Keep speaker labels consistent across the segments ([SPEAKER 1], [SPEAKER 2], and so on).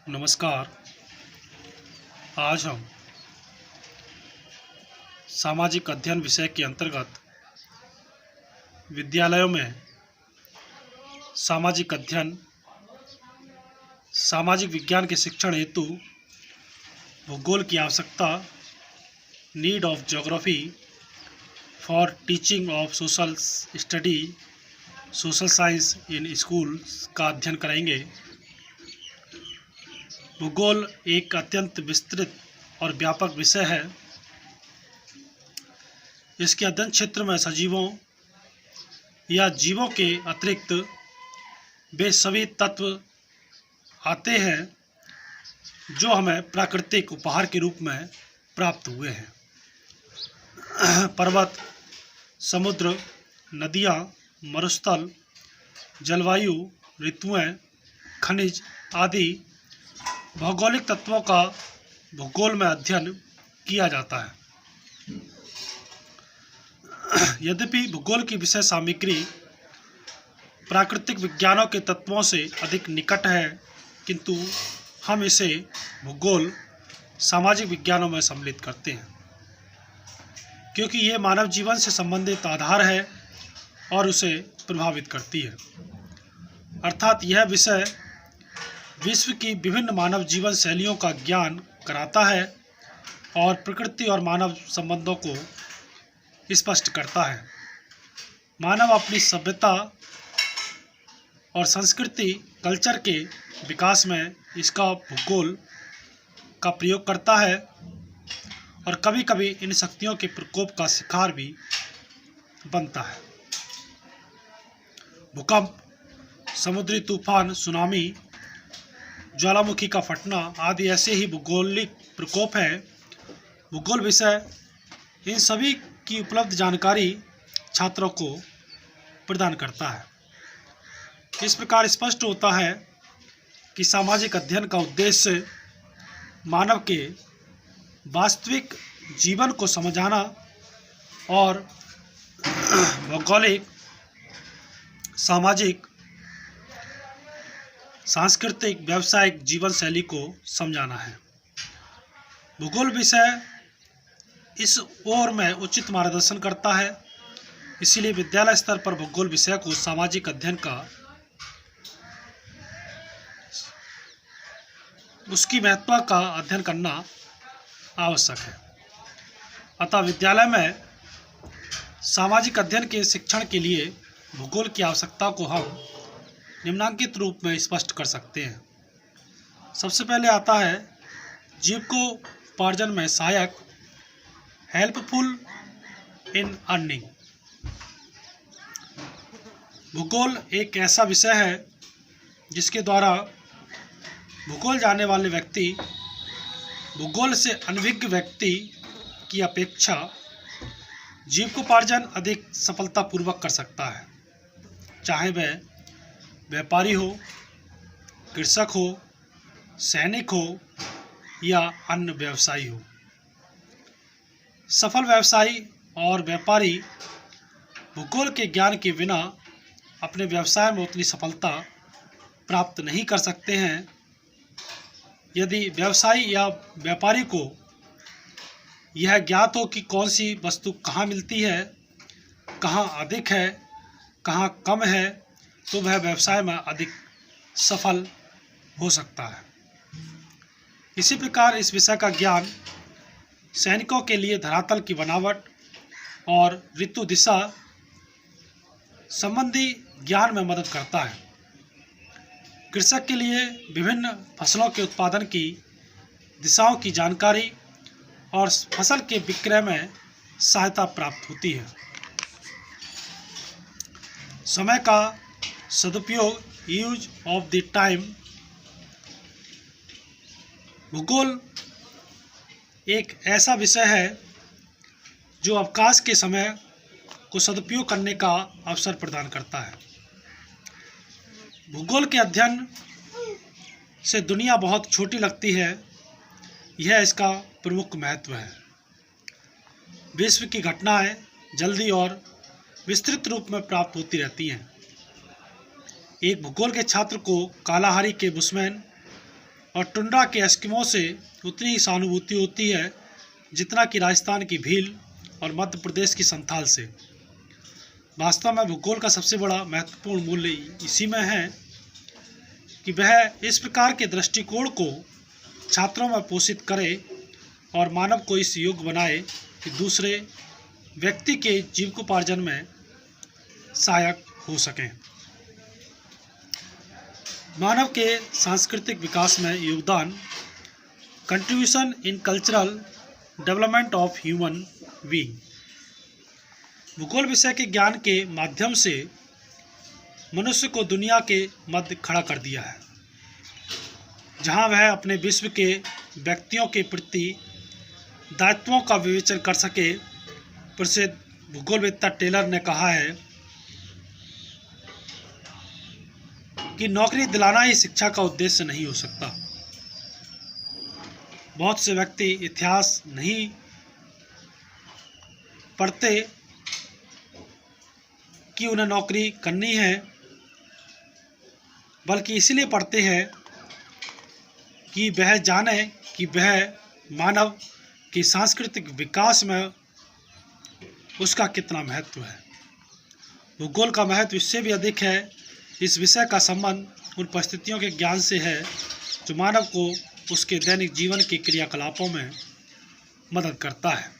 [SPEAKER 1] नमस्कार। आज हम सामाजिक अध्ययन विषय के अंतर्गत विद्यालयों में सामाजिक अध्ययन, सामाजिक विज्ञान के शिक्षण हेतु भूगोल की आवश्यकता, need of geography for teaching of social study, social science in schools का अध्ययन करेंगे। भूगोल एक अत्यंत विस्तृत और व्यापक विषय है। इसके अध्ययन क्षेत्र में सजीवों या जीवों के अतिरिक्त वे सभी तत्व आते हैं जो हमें प्राकृतिक उपहार के रूप में प्राप्त हुए हैं। पर्वत, समुद्र, नदियाँ, मरुस्थल, जलवायु, ऋतुएं, खनिज आदि भौगोलिक तत्वों का भूगोल में अध्ययन किया जाता है। यद्यपि भूगोल की विषय सामग्री प्राकृतिक विज्ञानों के तत्वों से अधिक निकट है, किंतु हम इसे भूगोल सामाजिक विज्ञानों में सम्मिलित करते हैं, क्योंकि ये मानव जीवन से संबंधित आधार है और उसे प्रभावित करती है। अर्थात यह विषय विश्व की विभिन्न मानव जीवन शैलियों का ज्ञान कराता है और प्रकृति और मानव संबंधों को स्पष्ट करता है। मानव अपनी सभ्यता और संस्कृति कल्चर के विकास में इसका भूगोल का प्रयोग करता है और कभी कभी इन शक्तियों के प्रकोप का शिकार भी बनता है। भूकंप, समुद्री तूफान, सुनामी, ज्वालामुखी का फटना आदि ऐसे ही भूगोलिक प्रकोप हैं। भूगोल विषय इन सभी की उपलब्ध जानकारी छात्रों को प्रदान करता है। इस प्रकार स्पष्ट होता है कि सामाजिक अध्ययन का उद्देश्य मानव के वास्तविक जीवन को समझाना और भौगोलिक, सामाजिक, सांस्कृतिक, व्यावसायिक जीवन शैली को समझाना है। भूगोल विषय इस ओर में उचित मार्गदर्शन करता है। इसीलिए विद्यालय स्तर पर भूगोल विषय को सामाजिक अध्ययन का उसकी महत्ता का अध्ययन करना आवश्यक है। अतः विद्यालय में सामाजिक अध्ययन के शिक्षण के लिए भूगोल की आवश्यकता को हम निम्नांकित रूप में स्पष्ट कर सकते हैं। सबसे पहले आता है जीविकोपार्जन में सहायक, हेल्पफुल इन अर्निंग। भूगोल एक ऐसा विषय है जिसके द्वारा भूगोल जानने वाले व्यक्ति भूगोल से अनभिज्ञ व्यक्ति की अपेक्षा जीविकोपार्जन अधिक सफलतापूर्वक कर सकता है, चाहे वह व्यापारी हो, कृषक हो, सैनिक हो या अन्य व्यवसायी हो। सफल व्यवसायी और व्यापारी भूगोल के ज्ञान के बिना अपने व्यवसाय में उतनी सफलता प्राप्त नहीं कर सकते हैं। यदि व्यवसायी या व्यापारी को यह ज्ञात हो कि कौन सी वस्तु कहाँ मिलती है, कहाँ अधिक है, कहाँ कम है, तो वह व्यवसाय में अधिक सफल हो सकता है। इसी प्रकार इस विषय का ज्ञान सैनिकों के लिए धरातल की बनावट और ऋतु दिशा संबंधी ज्ञान में मदद करता है। कृषक के लिए विभिन्न फसलों के उत्पादन की दिशाओं की जानकारी और फसल के विक्रय में सहायता प्राप्त होती है। समय का सदुपयोग, यूज ऑफ द टाइम। भूगोल एक ऐसा विषय है जो अवकाश के समय को सदुपयोग करने का अवसर प्रदान करता है। भूगोल के अध्ययन से दुनिया बहुत छोटी लगती है, यह इसका प्रमुख महत्व है। विश्व की घटनाएं जल्दी और विस्तृत रूप में प्राप्त होती रहती हैं। एक भूगोल के छात्र को कालाहारी के बुशमैन और टुंड्रा के एस्किमो से उतनी ही सहानुभूति होती है जितना कि राजस्थान की भील और मध्य प्रदेश की संथाल से। वास्तव में भूगोल का सबसे बड़ा महत्वपूर्ण मूल्य इसी में है कि वह इस प्रकार के दृष्टिकोण को छात्रों में पोषित करे और मानव को इस योग्य बनाए कि दूसरे व्यक्ति के जीविकोपार्जन में सहायक हो सकें। मानव के सांस्कृतिक विकास में योगदान, contribution in cultural development of human being. भूगोल विषय के ज्ञान के माध्यम से मनुष्य को दुनिया के मध्य खड़ा कर दिया है, जहां वह अपने विश्व के व्यक्तियों के प्रति दायित्वों का विवेचन कर सके। प्रसिद्ध भूगोलवेत्ता टेलर ने कहा है कि नौकरी दिलाना ही शिक्षा का उद्देश्य नहीं हो सकता। बहुत से व्यक्ति इतिहास नहीं पढ़ते कि उन्हें नौकरी करनी है, बल्कि इसलिए पढ़ते हैं कि वह जाने कि वह मानव के सांस्कृतिक विकास में उसका कितना महत्व है। भूगोल का महत्व इससे भी अधिक है। इस विषय का संबंध उन परिस्थितियों के ज्ञान से है जो मानव को उसके दैनिक जीवन के क्रियाकलापों में मदद करता है।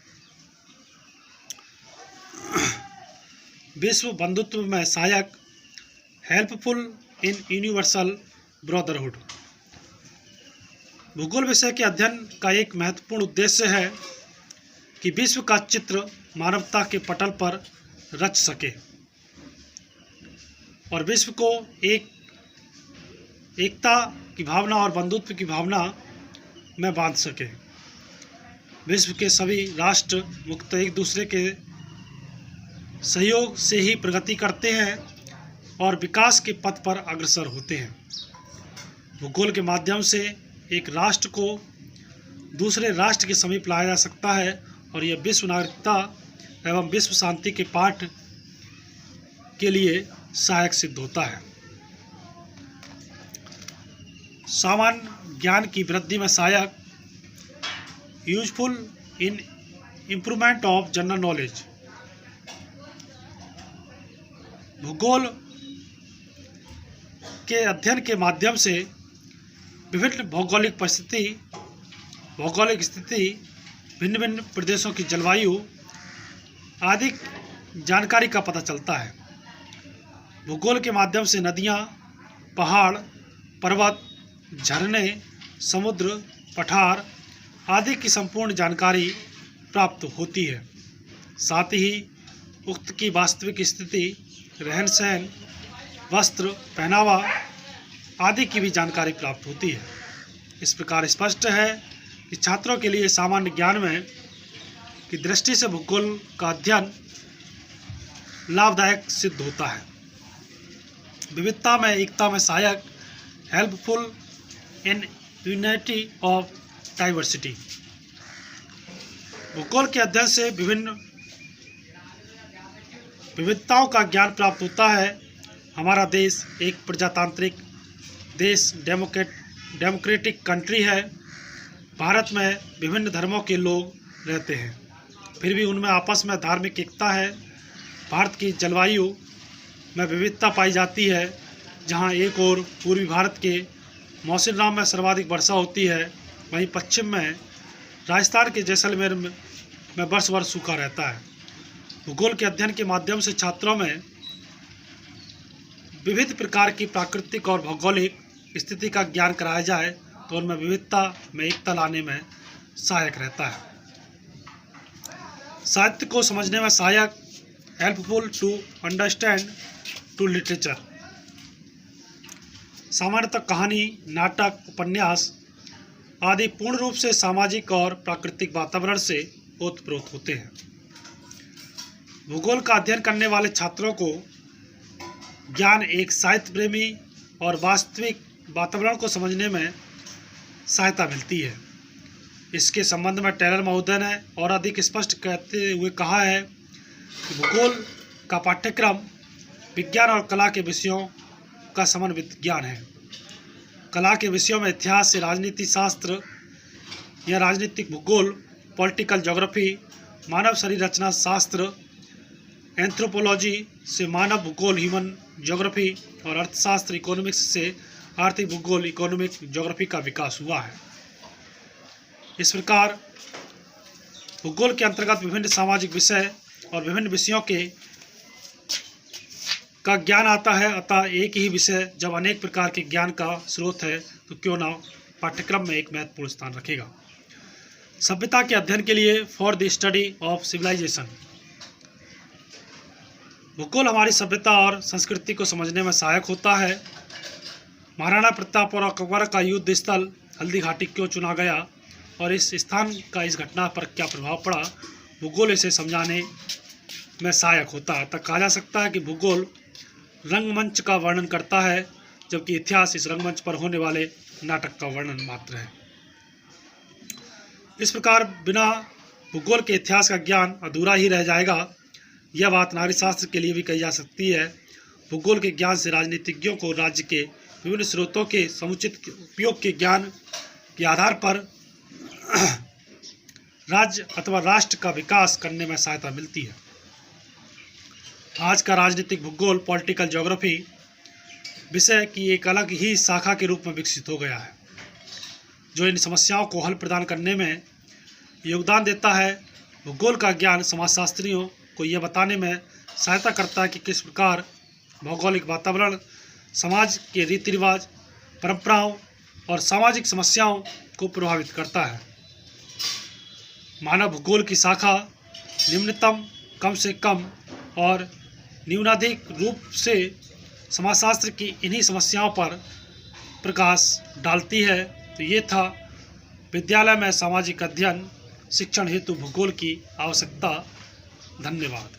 [SPEAKER 1] विश्व बंधुत्व में सहायक, हेल्पफुल इन यूनिवर्सल ब्रदरहुड। भूगोल विषय के अध्ययन का एक महत्वपूर्ण उद्देश्य है कि विश्व का चित्र मानवता के पटल पर रच सके और विश्व को एकता की भावना और बंधुत्व की भावना में बांध सके। विश्व के सभी राष्ट्र मुख्यतः एक दूसरे के सहयोग से ही प्रगति करते हैं और विकास के पथ पर अग्रसर होते हैं। भूगोल के माध्यम से एक राष्ट्र को दूसरे राष्ट्र के समीप लाया जा सकता है और यह विश्व नागरिकता एवं विश्व शांति के पाठ के लिए सहायक सिद्ध होता है। सामान्य ज्ञान की वृद्धि में सहायक, useful in improvement of general knowledge. भूगोल के अध्ययन के माध्यम से विभिन्न भौगोलिक स्थिति, भिन्न भिन्न प्रदेशों की जलवायु आदि जानकारी का पता चलता है। भूगोल के माध्यम से नदियाँ, पहाड़, पर्वत, झरने, समुद्र, पठार आदि की संपूर्ण जानकारी प्राप्त होती है। साथ ही उक्त की वास्तविक स्थिति, रहन सहन, वस्त्र, पहनावा आदि की भी जानकारी प्राप्त होती है। इस प्रकार स्पष्ट है कि छात्रों के लिए सामान्य ज्ञान में की दृष्टि से भूगोल का अध्ययन लाभदायक सिद्ध होता है। विविधता में एकता में सहायक, helpful in unity of diversity. भूगोल के अध्ययन से विभिन्न विविधताओं का ज्ञान प्राप्त होता है। हमारा देश एक प्रजातांत्रिक देश, डेमोक्रेटिक कंट्री है। भारत में विभिन्न धर्मों के लोग रहते हैं, फिर भी उनमें आपस में धार्मिक एकता है। भारत की जलवायु में विविधता पाई जाती है, जहां एक ओर पूर्वी भारत के मौसिनराम में सर्वाधिक वर्षा होती है, वहीं पश्चिम में राजस्थान के जैसलमेर में वर्ष भर सूखा रहता है। भूगोल के अध्ययन के माध्यम से छात्रों में विविध प्रकार की प्राकृतिक और भौगोलिक स्थिति का ज्ञान कराया जाए तो उनमें विविधता में एकता लाने में सहायक रहता है। साहित्य को समझने में सहायक, helpful to understand to literature. सामान्यतः कहानी, नाटक, उपन्यास आदि पूर्ण रूप से सामाजिक और प्राकृतिक वातावरण से ओतप्रोत होते हैं। भूगोल का अध्ययन करने वाले छात्रों को ज्ञान एक साहित्य प्रेमी और वास्तविक वातावरण को समझने में सहायता मिलती है। इसके संबंध में टेलर महोदय ने और अधिक स्पष्ट कहते हुए कहा है कि भूगोल का पाठ्यक्रम विज्ञान और कला के विषयों का समन्वित ज्ञान है। कला के विषयों में इतिहास से राजनीति शास्त्र या राजनीतिक भूगोल, पॉलिटिकल ज्योग्राफी, मानव शरीर रचना शास्त्र, एंथ्रोपोलॉजी से मानव भूगोल ह्यूमन ज्योग्राफी और अर्थशास्त्र इकोनॉमिक्स से आर्थिक भूगोल इकोनॉमिक ज्योग्राफी का विकास हुआ है। इस प्रकार भूगोल के अंतर्गत विभिन्न सामाजिक विषय और विभिन्न विषयों का ज्ञान आता है। अतः एक ही विषय जब अनेक प्रकार के ज्ञान का स्रोत है तो क्यों ना पाठ्यक्रम में एक महत्वपूर्ण स्थान रखेगा। सभ्यता के अध्ययन के लिए for the study of civilization, भूगोल हमारी सभ्यता और संस्कृति को समझने में सहायक होता है। महाराणा प्रताप और अकबर का युद्ध स्थल हल्दी घाटी क्यों चुना गया और इस स्थान का इस घटना पर क्या प्रभाव पड़ा, भूगोल इसे समझाने में सहायक होता है। तक कहा जा सकता है कि भूगोल रंगमंच का वर्णन करता है, जबकि इतिहास इस रंगमंच पर होने वाले नाटक का वर्णन मात्र है। इस प्रकार बिना भूगोल के इतिहास का ज्ञान अधूरा ही रह जाएगा। यह बात नागरिक शास्त्र के लिए भी कही जा सकती है। भूगोल के ज्ञान से राजनीतिज्ञों को राज्य के विभिन्न स्रोतों के समुचित उपयोग के ज्ञान के आधार पर राज्य अथवा राष्ट्र का विकास करने में सहायता मिलती है। आज का राजनीतिक भूगोल, पॉलिटिकल ज्योग्राफी विषय की एक अलग ही शाखा के रूप में विकसित हो गया है, जो इन समस्याओं को हल प्रदान करने में योगदान देता है। भूगोल का ज्ञान समाजशास्त्रियों को यह बताने में सहायता करता है कि किस प्रकार भौगोलिक वातावरण समाज के रीति रिवाज, परंपराओं और सामाजिक समस्याओं को प्रभावित करता है। मानव भूगोल की शाखा निम्नतम, कम से कम और न्यूनाधिक रूप से समाजशास्त्र की इन्हीं समस्याओं पर प्रकाश डालती है। तो ये था विद्यालय में सामाजिक अध्ययन शिक्षण हेतु भूगोल की आवश्यकता। धन्यवाद।